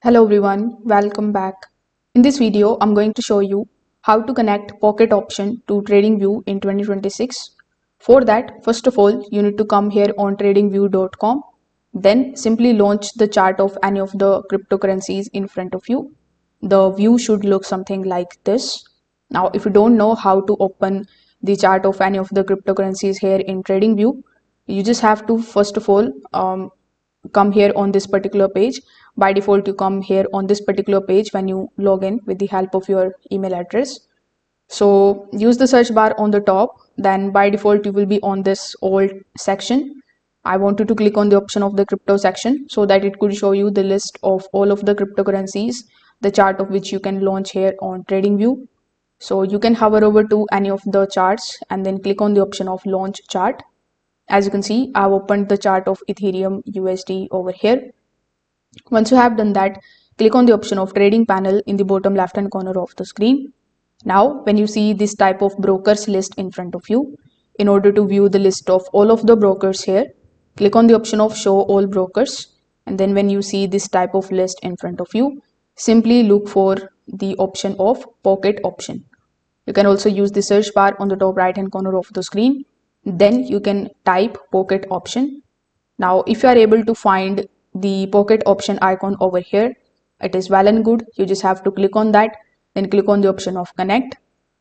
Hello everyone, welcome back. In this video, I'm going to show you how to connect pocket option to TradingView in 2026. For that, first of all, you need to come here on tradingview.com. Then simply launch the chart of any of the cryptocurrencies in front of you. The view should look something like this. Now, if you don't know how to open the chart of any of the cryptocurrencies here in TradingView, you just have to first of all come here on this particular page. By default, you come here on this particular page when you log in with the help of your email address. So use the search bar on the top. Then by default, you will be on this alt section. I wanted to click on the option of the crypto section so that it could show you the list of all of the cryptocurrencies, the chart of which you can launch here on TradingView. So you can hover over to any of the charts and then click on the option of launch chart. As you can see, I've opened the chart of Ethereum USD over here. Once you have done that, click on the option of trading panel in the bottom left hand corner of the screen. Now, when you see this type of brokers list in front of you, in order to view the list of all of the brokers here, click on the option of show all brokers. And then when you see this type of list in front of you, simply look for the option of pocket option. You can also use the search bar on the top right hand corner of the screen. Then you can type pocket option. Now, if you are able to find the pocket option icon over here, it is well and good. You just have to click on that, then click on the option of connect.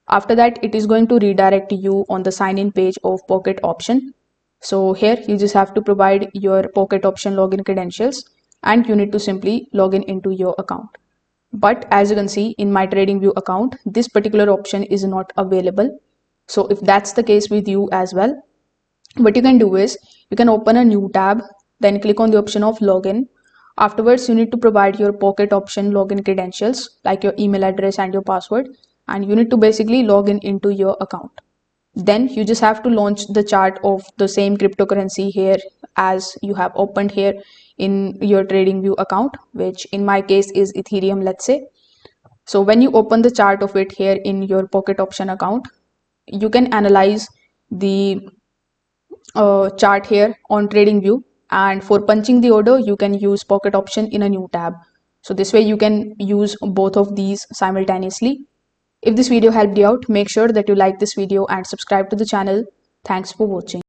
After that, it is going to redirect you on the sign in page of pocket option. So here you just have to provide your pocket option login credentials and you need to simply log in into your account. But as you can see in my TradingView account, this particular option is not available. So if that's the case with you as well, what you can do is you can open a new tab, then click on the option of login. Afterwards, you need to provide your pocket option login credentials like your email address and your password, and you need to basically log in into your account. Then you just have to launch the chart of the same cryptocurrency here as you have opened here in your TradingView account, which in my case is Ethereum, let's say. So when you open the chart of it here in your pocket option account, you can analyze the chart here on TradingView, and for punching the order you can use pocket option in a new tab. So this way you can use both of these simultaneously. If this video helped you out, make sure that you like this video and subscribe to the channel. Thanks for watching.